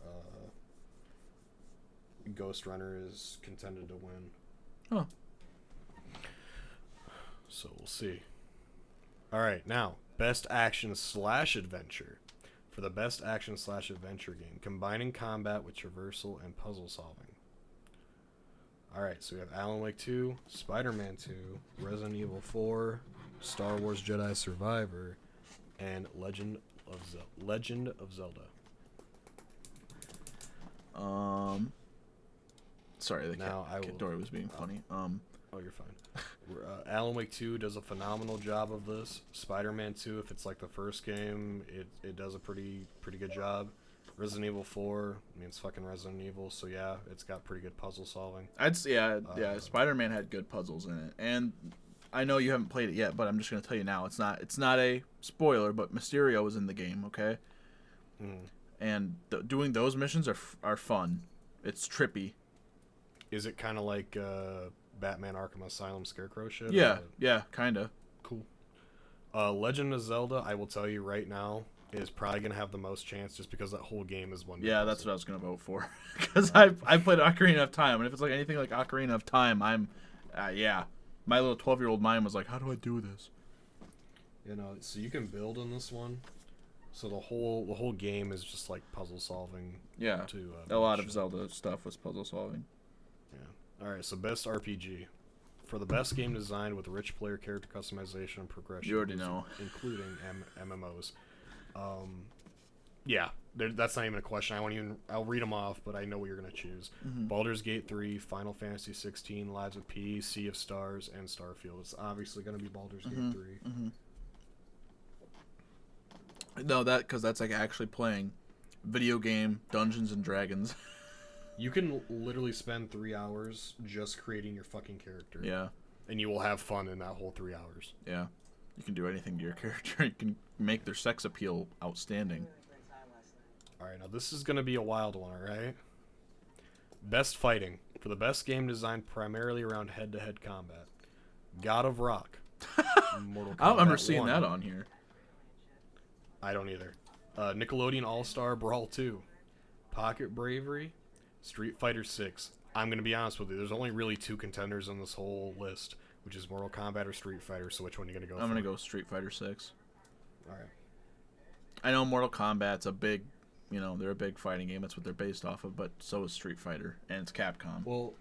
S1: Ghost Runner is contended to win.
S2: Oh.
S1: So we'll see. Alright, now, best action/adventure. For the best action/adventure game, combining combat with traversal and puzzle solving. Alright, so we have Alan Wake 2, Spider-Man 2, Resident Evil 4, Star Wars Jedi Survivor, and Legend of Zelda.
S2: Sorry, the
S1: Now
S2: Kid Dory was being funny.
S1: Oh, you're fine. Alan Wake 2 does a phenomenal job of this. Spider-Man 2, if it's like the first game, it does a pretty good job. Resident Evil 4, I mean, it's fucking Resident Evil, so yeah, it's got pretty good puzzle solving.
S2: Spider-Man had good puzzles in it, and I know you haven't played it yet, but I'm just gonna tell you now, it's not a spoiler, but Mysterio is in the game, okay? And doing those missions are fun. It's trippy.
S1: Is it kind of like Batman Arkham Asylum Scarecrow shit?
S2: Yeah, kind of.
S1: Cool. Legend of Zelda, I will tell you right now, is probably going to have the most chance just because that whole game is one.
S2: Yeah, that's what I was going to vote for. Because I played Ocarina of Time, and if it's like anything like Ocarina of Time, I'm, my little 12-year-old mind was like, how do I do this?
S1: You know, so you can build in this one. So the whole game is just like puzzle solving.
S2: Yeah, a lot of Zelda stuff was puzzle solving.
S1: Yeah. All right, so best RPG. For the best game designed with rich player character customization and progression.
S2: You already know.
S1: Including MMOs. Yeah, that's not even a question. I'll read them off, but I know what you're going to choose. Baldur's Gate 3, Final Fantasy 16, Lives of P, Sea of Stars, and Starfield. It's obviously going to be Baldur's Gate 3.
S2: No, because that's like actually playing video game Dungeons and Dragons.
S1: You can literally spend 3 hours just creating your fucking character.
S2: Yeah.
S1: And you will have fun in that whole 3 hours.
S2: Yeah. You can do anything to your character. You can make their sex appeal outstanding.
S1: Alright, now this is going to be a wild one, alright? Best fighting. For the best game designed primarily around head-to-head combat. God of Rock. Mortal Kombat
S2: I don't remember seeing
S1: 1.
S2: that on here.
S1: I don't either. Nickelodeon All-Star Brawl 2. Pocket Bravery. Street Fighter 6. I'm going to be honest with you. There's only really 2 contenders on this whole list, which is Mortal Kombat or Street Fighter. So which one are you going to go for?
S2: I'm going to go Street Fighter 6.
S1: All right.
S2: I know Mortal Kombat's a big, they're a big fighting game. That's what they're based off of, but so is Street Fighter, and it's Capcom.
S1: Well,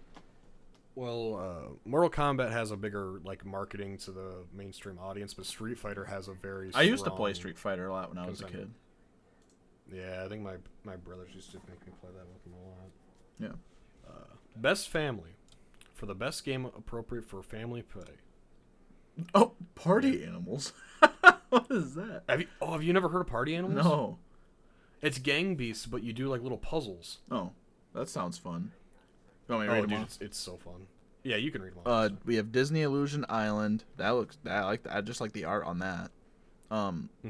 S1: Mortal Kombat has a bigger marketing to the mainstream audience, but Street Fighter has a very strong
S2: I used to play Street Fighter a lot when I was a kid.
S1: Yeah, I think my brothers used to make me play that with them a lot.
S2: Yeah.
S1: Best family. For the best game appropriate for family play.
S2: Oh, Party Animals. What is that?
S1: Have you never heard of Party Animals?
S2: No.
S1: It's Gang Beasts, but you do little puzzles.
S2: Oh, that sounds fun. You want me to read them off?
S1: It's so fun. Yeah, you can read them off.
S2: We have Disney Illusion Island. I just like the art on that.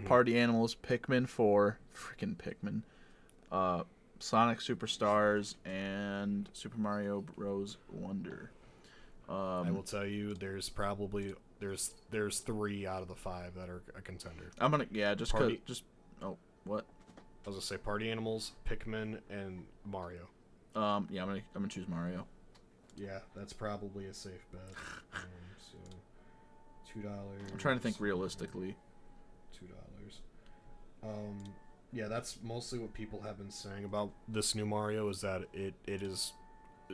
S2: Party Animals, Pikmin 4, freaking Pikmin. Sonic Superstars and Super Mario Bros. Wonder.
S1: I will tell you, there's 3 out of the 5 that are a contender.
S2: I'm gonna what?
S1: I was gonna say Party Animals, Pikmin, and Mario.
S2: I'm gonna choose Mario.
S1: Yeah, that's probably a safe bet. So $2.
S2: I'm trying to think realistically.
S1: $2. Yeah, that's mostly what people have been saying about this new Mario is that it is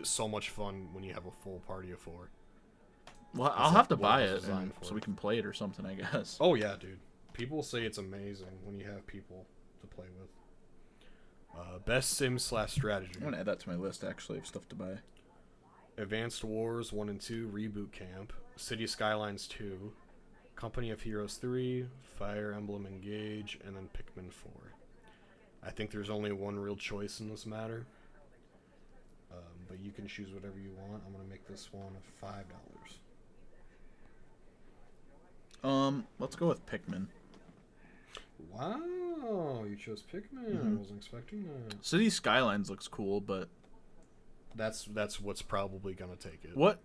S1: so much fun when you have a full party of 4.
S2: Well, I'll have to buy it so we can play it or something, I guess.
S1: Oh yeah, dude. People say it's amazing when you have people to play with. Best sim/strategy.
S2: I'm gonna add that to my list actually of stuff to buy.
S1: Advanced Wars 1 and 2 Reboot Camp, City Skylines 2, Company of Heroes 3, Fire Emblem Engage, and then Pikmin 4. I think there's only one real choice in this matter, but you can choose whatever you want. I'm gonna make this one $5.
S2: Let's go with Pikmin.
S1: Wow, you chose Pikmin. I wasn't expecting that.
S2: City Skylines looks cool, but
S1: That's what's probably gonna take it.
S2: What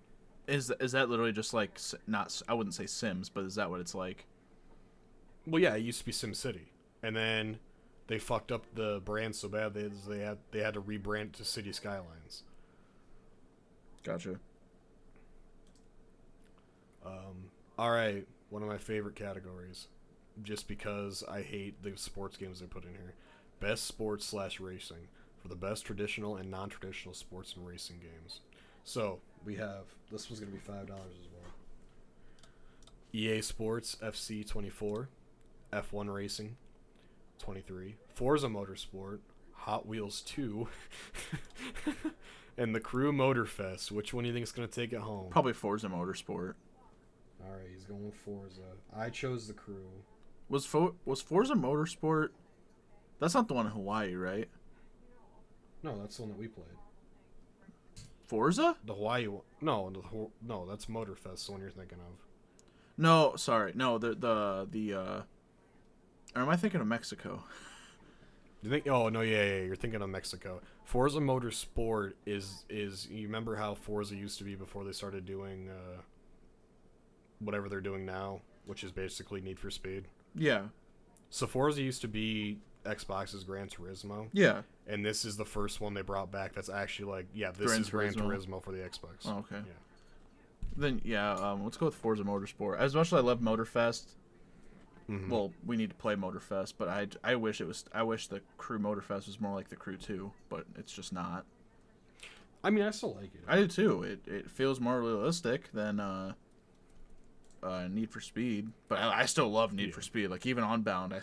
S2: is that? Literally just like not? I wouldn't say Sims, but is that what it's like?
S1: Well, yeah, it used to be SimCity, and then they fucked up the brand so bad they had to rebrand it to City Skylines.
S2: Gotcha.
S1: All right, one of my favorite categories, just because I hate the sports games they put in here. Best sports / racing for the best traditional and non-traditional sports and racing games. So we have this was gonna be $5 as well. EA Sports FC 24, F1 Racing 23, Forza Motorsport, Hot Wheels 2, and the Crew Motorfest. Which one do you think is gonna take it home?
S2: Probably Forza Motorsport.
S1: All right, he's going with Forza. I chose the Crew.
S2: Was Forza Motorsport? That's not the one in Hawaii, right?
S1: No, that's the one that we played.
S2: Forza?
S1: The Hawaii one. No, that's Motorfest, the one you're thinking of.
S2: No, sorry. No, or am I thinking of Mexico?
S1: You think? Oh no, yeah, you're thinking of Mexico. Forza Motorsport is you remember how Forza used to be before they started doing whatever they're doing now, which is basically Need for Speed.
S2: Yeah.
S1: So Forza used to be Xbox's Gran Turismo.
S2: Yeah.
S1: And this is the first one they brought back that's actually like, yeah, this is Gran Turismo for the Xbox.
S2: Oh, okay.
S1: Yeah.
S2: Then let's go with Forza Motorsport. As much as I love Motorfest,
S1: Mm-hmm.
S2: well, we need to play Motorfest, but I wish the Crew Motorfest was more like the Crew 2, but it's just not.
S1: I mean, I still like it.
S2: I do too. It feels more realistic than Need for Speed, but I still love Need for Speed. Like even Unbound,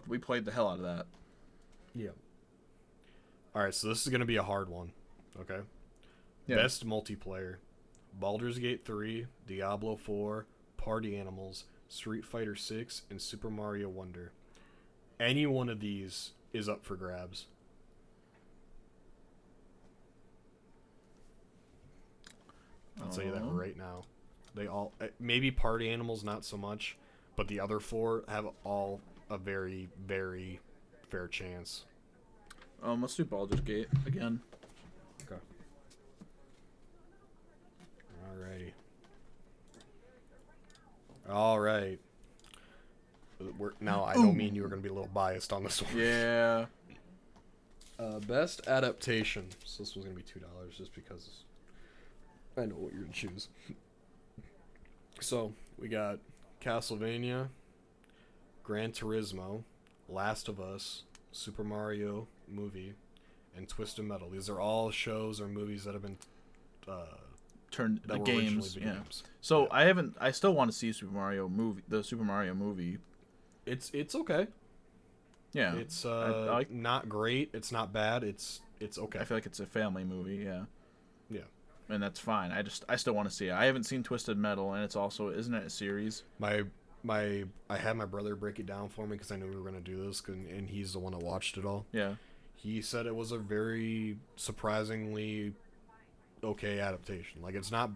S2: we played the hell out of that.
S1: Yeah. All right, so this is gonna be a hard one. Okay.
S2: Yeah.
S1: Best multiplayer: Baldur's Gate 3, Diablo 4, Party Animals, Street Fighter 6, and Super Mario Wonder. Any one of these is up for grabs. I'll tell you that right now. They all, maybe Party Animals not so much, but the other four have all a very, very fair chance.
S2: Let's do Baldur's Gate again.
S1: Okay. Alrighty. All right. Now I know me and you are going to be a little biased on this one.
S2: Yeah.
S1: Best adaptation. So this was going to be $2 just because I know what you're going to choose. So we got Castlevania, Gran Turismo, Last of Us, Super Mario movie, and Twisted Metal. These are all shows or movies that have been
S2: turned
S1: that
S2: the
S1: were
S2: games.
S1: originally
S2: Yeah.
S1: games.
S2: So yeah. I still want to see the Super Mario movie.
S1: It's okay.
S2: Yeah.
S1: It's
S2: I
S1: not great. It's not bad. It's okay.
S2: I feel like it's a family movie. Yeah.
S1: Yeah.
S2: And that's fine. I still want to see it. I haven't seen Twisted Metal, and it's also, isn't it a series?
S1: I had my brother break it down for me because I knew we were going to do this, and he's the one that watched it all.
S2: Yeah.
S1: He said it was a very surprisingly okay adaptation. Like it's not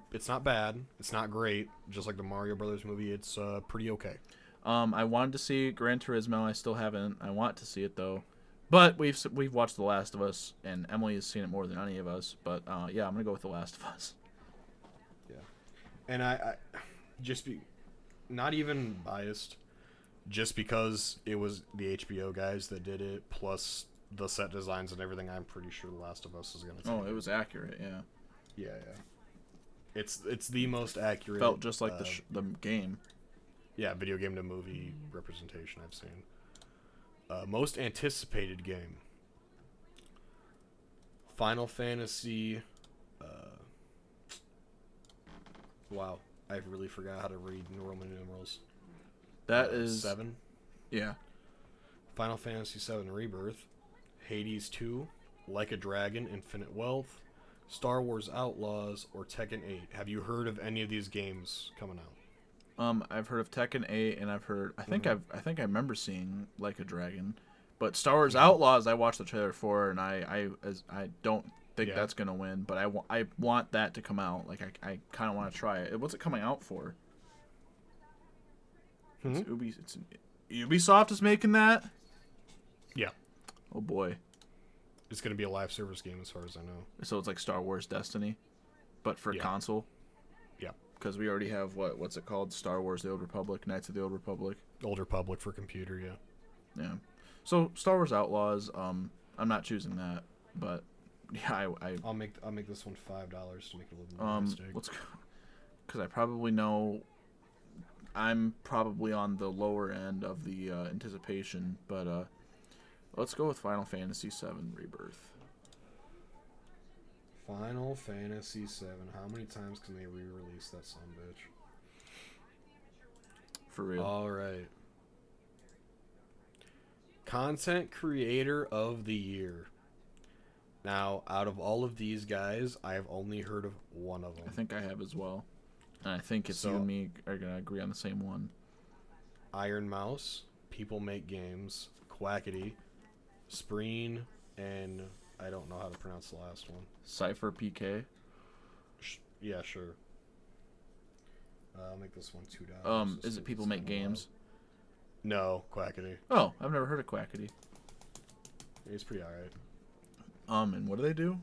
S1: bad. It's not great. Just like the Mario Brothers movie, it's pretty okay.
S2: I wanted to see Gran Turismo. I still haven't. I want to see it though. But we've watched The Last of Us, and Emily has seen it more than any of us. But yeah, I'm gonna go with The Last of Us.
S1: Yeah, and I just be not even biased, just because it was the HBO guys that did it, plus the set designs and everything. I'm pretty sure The Last of Us is gonna take
S2: Oh, it was accurate. Yeah.
S1: Yeah. It's the most accurate.
S2: Felt just like the game.
S1: Yeah, video game to movie representation I've seen. Most anticipated game. Final Fantasy. Wow, I really forgot how to read Roman numerals.
S2: That is
S1: 7.
S2: Yeah.
S1: Final Fantasy 7 Rebirth, Hades 2, Like a Dragon: Infinite Wealth, Star Wars Outlaws, or Tekken 8. Have you heard of any of these games coming out?
S2: I've heard of Tekken 8, and I think I remember seeing Like a Dragon, but Star Wars Outlaws I watched the trailer for, and I don't think that's gonna win, but I want that to come out. Like I kind of want to try it. What's it coming out for? Ubisoft is making that.
S1: Yeah.
S2: Oh boy.
S1: It's going to be a live service game as far as I know.
S2: So it's like Star Wars Destiny, but for console.
S1: Yeah.
S2: Because we already have what's it called? Star Wars: The Old Republic, Knights of the Old Republic.
S1: Old Republic for computer, yeah.
S2: Yeah. So Star Wars Outlaws. I'm not choosing that, but yeah,
S1: I'll make this one $5 to make it a little more realistic.
S2: Because I probably know I'm probably on the lower end of the anticipation, but let's go with Final Fantasy VII Rebirth.
S1: Final Fantasy VII. How many times can they re-release that sumbitch?
S2: For real.
S1: All right. Content Creator of the Year. Now, out of all of these guys, I have only heard of one of them.
S2: I think I have as well. And I think you and me are going to agree on the same one.
S1: Iron Mouse, People Make Games, Quackity, Spreen, and I don't know how to pronounce the last one.
S2: Cypher PK?
S1: Yeah, sure. I'll make this one $2.
S2: Is it People Make Games?
S1: No, Quackity.
S2: Oh, I've never heard of Quackity.
S1: He's pretty alright.
S2: And what do they do?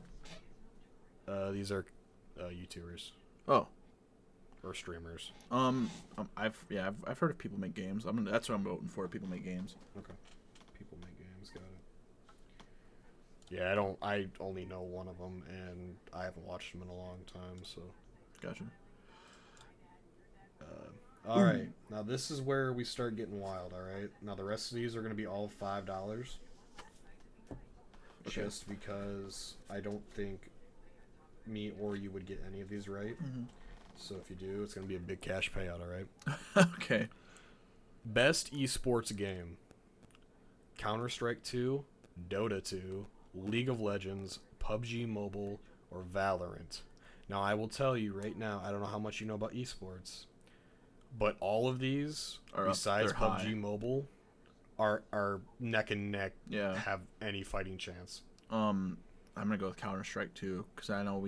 S1: These are YouTubers.
S2: Oh.
S1: Or streamers.
S2: I've heard of People Make Games. That's what I'm voting for. People Make Games.
S1: Okay. People Make Games, got it. Yeah, I only know one of them, and I haven't watched them in a long time, so.
S2: Gotcha.
S1: All right. Now this is where we start getting wild. All right. Now the rest of these are going to be all $5. Okay. Just because I don't think me or you would get any of these right.
S2: Mm-hmm.
S1: So if you do, it's going to be a big cash payout. All right.
S2: Okay.
S1: Best esports game: Counter-Strike 2, Dota 2, League of Legends, PUBG Mobile, or Valorant. Now I will tell you right now, I don't know how much you know about esports, but all of these, besides PUBG Mobile, are neck and neck.
S2: Yeah.
S1: Have any fighting chance?
S2: I'm gonna go with Counter-Strike 2 because I know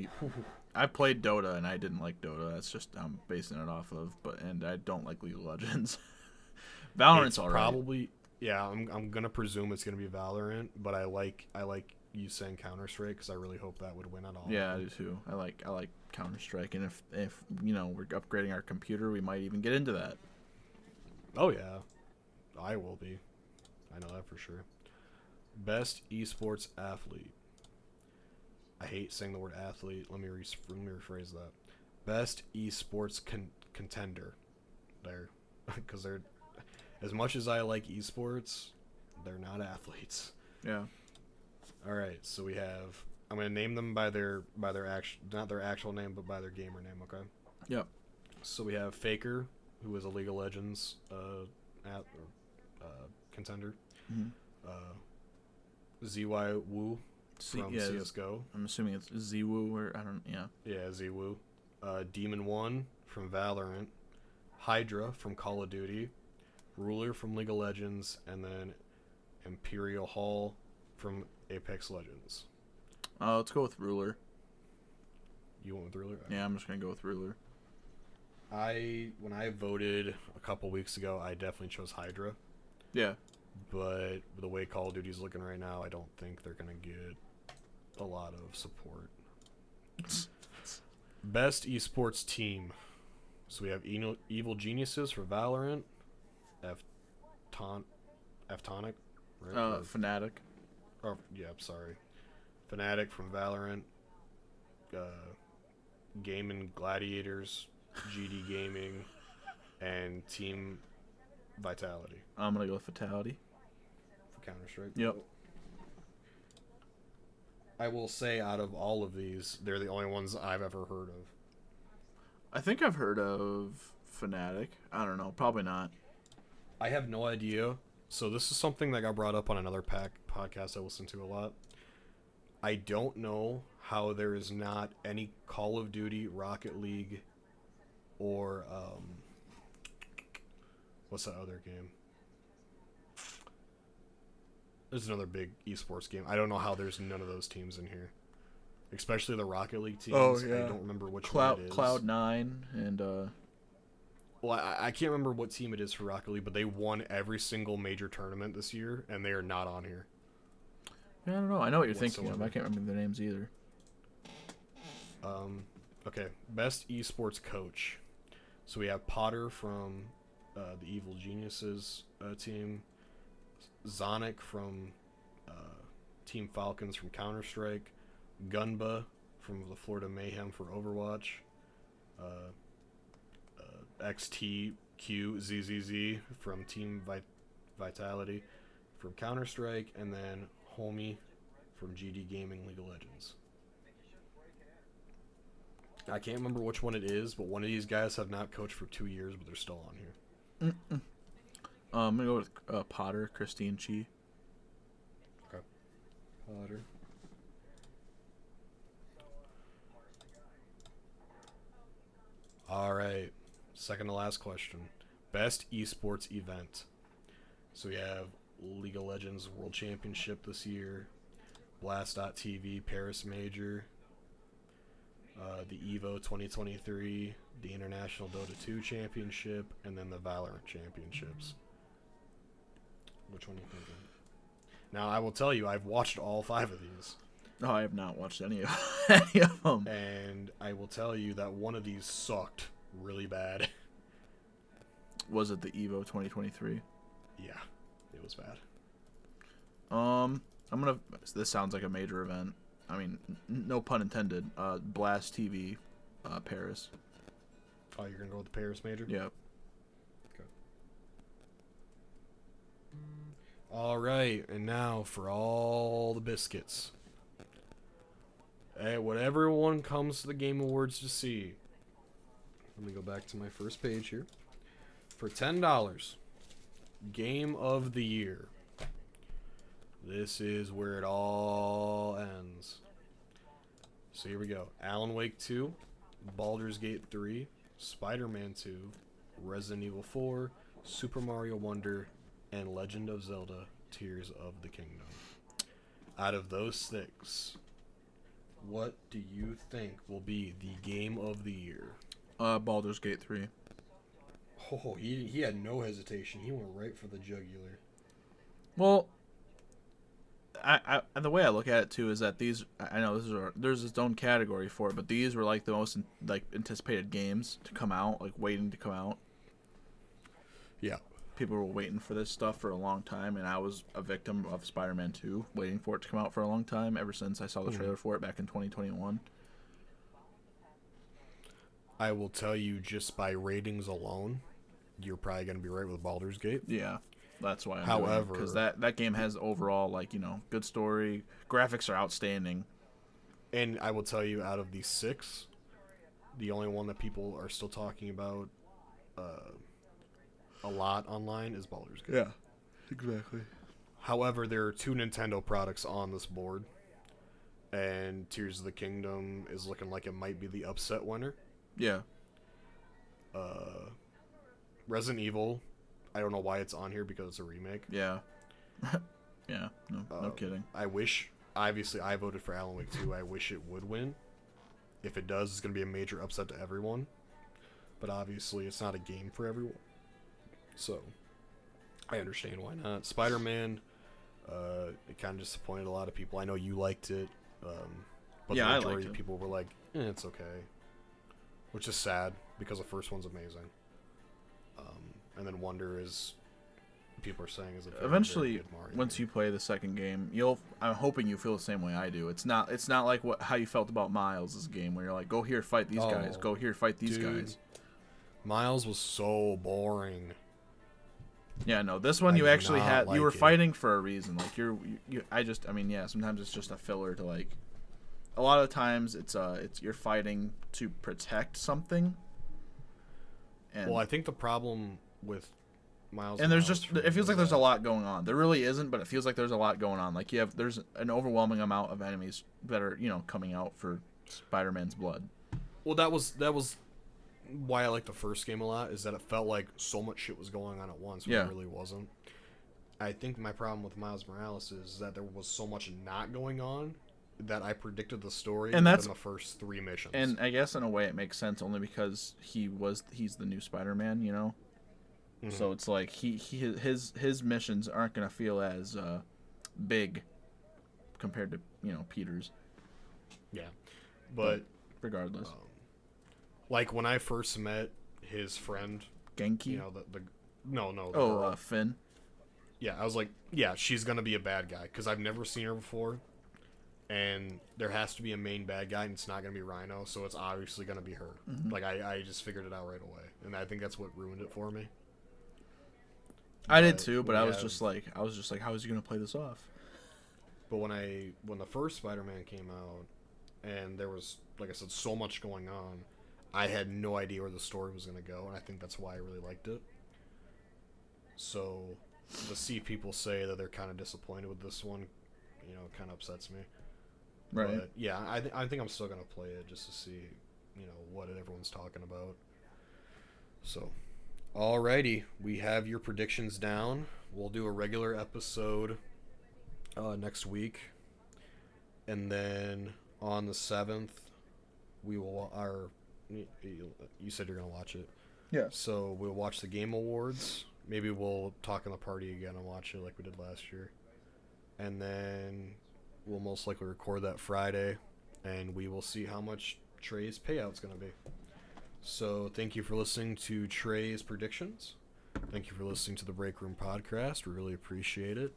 S2: I played Dota and I didn't like Dota. That's just I'm basing it off of. And I don't like League of Legends. Valorant's alright.
S1: Probably, yeah. I'm gonna presume it's gonna be Valorant, but I like you saying Counter-Strike because I really hope that would win at all.
S2: Yeah, I do too. I like Counter-Strike, and if we're upgrading our computer, we might even get into that.
S1: Oh yeah, I will be. I know that for sure. Best esports athlete. I hate saying the word athlete. Let me rephrase that. Best esports contender. There, because they're, as much as I like esports, they're not athletes.
S2: Yeah.
S1: All right, so we have. I'm gonna name them by their actual, not their actual name, but by their gamer name. Okay.
S2: Yep.
S1: So we have Faker, who is a League of Legends contender.
S2: Mm-hmm.
S1: ZY Wu from CS:GO.
S2: I'm assuming it's ZWoo or I don't. Yeah.
S1: Yeah, ZWoo. Demon One from Valorant. Hydra from Call of Duty. Ruler from League of Legends, and then Imperial Hall from Apex Legends.
S2: Let's go with Ruler.
S1: You went with Ruler?
S2: Yeah, I'm just gonna go with Ruler.
S1: When I voted a couple weeks ago, I definitely chose Hydra.
S2: Yeah.
S1: But the way Call of Duty's looking right now, I don't think they're gonna get a lot of support. Best esports team. So we have Evil Geniuses for Valorant, Ftonic, right?
S2: Fnatic.
S1: Oh, yeah, sorry. Fnatic from Valorant, Gaming Gladiators, GD Gaming, and Team Vitality.
S2: I'm gonna go with Vitality.
S1: For Counter-Strike?
S2: Yep.
S1: I will say, out of all of these, they're the only ones I've ever heard of.
S2: I think I've heard of Fnatic. I don't know. Probably not.
S1: I have no idea. So this is something that got brought up on another podcast I listen to a lot. I don't know how there is not any Call of Duty, Rocket League, or what's that other game? There's another big esports game. I don't know how there's none of those teams in here. Especially the Rocket League teams.
S2: Oh, yeah.
S1: I don't remember which one it is.
S2: Cloud9 and...
S1: Well, I can't remember what team it is for Rocket League, but they won every single major tournament this year, and they are not on here.
S2: Yeah, I don't know. I know what you're thinking of.
S1: whatsoever.
S2: I can't remember their names either.
S1: Okay, best esports coach. So we have Potter from the Evil Geniuses team, Zonic from Team Falcons from Counter Strike, Gunba from the Florida Mayhem for Overwatch, XTQZZZ from Team Vitality from Counter Strike, and then Homie from GD Gaming League of Legends. I can't remember which one it is, but one of these guys have not coached for 2 years, but they're still on here.
S2: I'm gonna go with Potter, Christine Chi.
S1: Okay. Potter. All right. Second to last question. Best esports event. So we have League of Legends World Championship this year, Blast.tv Paris Major, the EVO 2023, the International Dota 2 Championship, and then the Valorant Championships. Which one are you thinking? Now, I will tell you, I've watched all 5 of these.
S2: Oh, I have not watched any of any of them.
S1: And I will tell you that one of these sucked really bad.
S2: Was it the EVO 2023?
S1: Yeah, it was bad.
S2: This sounds like a major event. I mean, no pun intended. Blast TV, Paris.
S1: Oh, you're gonna go with the Paris Major?
S2: Yep.
S1: Okay. All right, and now for all the biscuits. Hey, what everyone comes to the Game Awards to see. Let me go back to my first page here. For $10, Game of the Year. This is where it all ends. So here we go. Alan Wake 2, Baldur's Gate 3, Spider-Man 2, Resident Evil 4, Super Mario Wonder, and Legend of Zelda Tears of the Kingdom. Out of those 6, what do you think will be the Game of the Year?
S2: Baldur's Gate 3.
S1: Oh, he had no hesitation. He went right for the jugular.
S2: Well, I the way I look at it too is that these, I know there's its own category for it, but these were like the most anticipated games to come out, like waiting to come out.
S1: Yeah.
S2: People were waiting for this stuff for a long time, and I was a victim of Spider-Man 2, waiting for it to come out for a long time ever since I saw the trailer for it back in 2021.
S1: I will tell you, just by ratings alone, you're probably going to be right with Baldur's Gate.
S2: Yeah, that's why.
S1: However,
S2: because that game has overall good story, graphics are outstanding,
S1: and I will tell you, out of these 6, the only one that people are still talking about a lot online is Baldur's Gate.
S2: Yeah, exactly.
S1: However, there are 2 Nintendo products on this board, and Tears of the Kingdom is looking like it might be the upset winner.
S2: Yeah.
S1: Resident Evil, I don't know why it's on here because it's a remake.
S2: Yeah. Yeah, no kidding.
S1: Obviously I voted for Alan Wake 2. I wish it would win. If it does, it's going to be a major upset to everyone. But obviously it's not a game for everyone. So, I understand why not. Spider-Man, it kind of disappointed a lot of people. I know you liked it. But
S2: yeah,
S1: the
S2: I
S1: majority
S2: liked
S1: of
S2: it.
S1: people were like, it's okay. Which is sad, because the first one's amazing. And then Wonder is, people are saying, is a very,
S2: Eventually,
S1: very good Mario
S2: once
S1: game.
S2: you play the second game, I'm hoping you feel the same way I do. It's not like how you felt about Miles' game, where you're like, go here, fight these guys. Go here, fight these guys.
S1: Miles was so boring.
S2: Yeah, no, this one
S1: I
S2: you
S1: did
S2: actually
S1: not
S2: had.
S1: like
S2: You were
S1: it.
S2: fighting for a reason. Like sometimes it's just a filler to like. A lot of the times it's you're fighting to protect something. And,
S1: Well, I think the problem with Miles
S2: and there's
S1: Morales
S2: just
S1: for me
S2: it feels
S1: is
S2: like there's a
S1: that-
S2: lot going on. There really isn't, but it feels like there's a lot going on. Like there's an overwhelming amount of enemies that are coming out for Spider-Man's blood.
S1: Well, that was why I like the first game a lot, is that it felt like so much shit was going on at once when
S2: Yeah.
S1: it really wasn't. I think my problem with Miles Morales is that there was so much not going on that I predicted the story
S2: And
S1: within the first 3 missions.
S2: And I guess in a way it makes sense only because he's the new Spider-Man,
S1: Mhm.
S2: So it's like his missions aren't gonna feel as big compared to Peter's.
S1: Yeah, but
S2: regardless,
S1: like when I first met his friend,
S2: Genki.
S1: The girl.
S2: Finn.
S1: Yeah, I was like, yeah, she's gonna be a bad guy because I've never seen her before, and there has to be a main bad guy, and it's not gonna be Rhino, so it's obviously gonna be her.
S2: Mm-hmm.
S1: Like I just figured it out right away, and I think that's what ruined it for me.
S2: I did too, but I was just like, how is he gonna play this off?
S1: But when the first Spider-Man came out, and there was, like I said, so much going on, I had no idea where the story was gonna go, and I think that's why I really liked it. So to see people say that they're kind of disappointed with this one, kind of upsets me.
S2: Right.
S1: But yeah, I think I'm still gonna play it just to see, what everyone's talking about. So, alrighty, we have your predictions down. We'll do a regular episode next week, and then on the 7th, we will You said you're gonna watch it.
S2: Yeah.
S1: So we'll watch the Game Awards. Maybe we'll talk in the party again and watch it like we did last year. And then we'll most likely record that Friday, and we will see how much Trey's payout's going to be. So thank you for listening to Trey's predictions. Thank you for listening to the Break Room Podcast. We really appreciate it.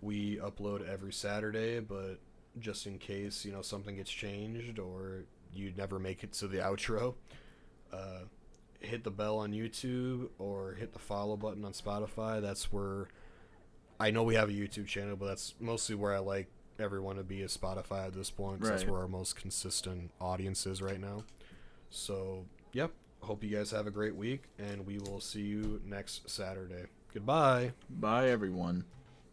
S1: We upload every Saturday, but just in case, something gets changed or you never make it to the outro, hit the bell on YouTube or hit the follow button on Spotify. That's where I know we have a YouTube channel, but that's mostly where I like everyone to be is Spotify at this point, because that's where our most consistent audience is right now. So, yep. Hope you guys have a great week, and we will see you next Saturday. Goodbye.
S2: Bye, everyone.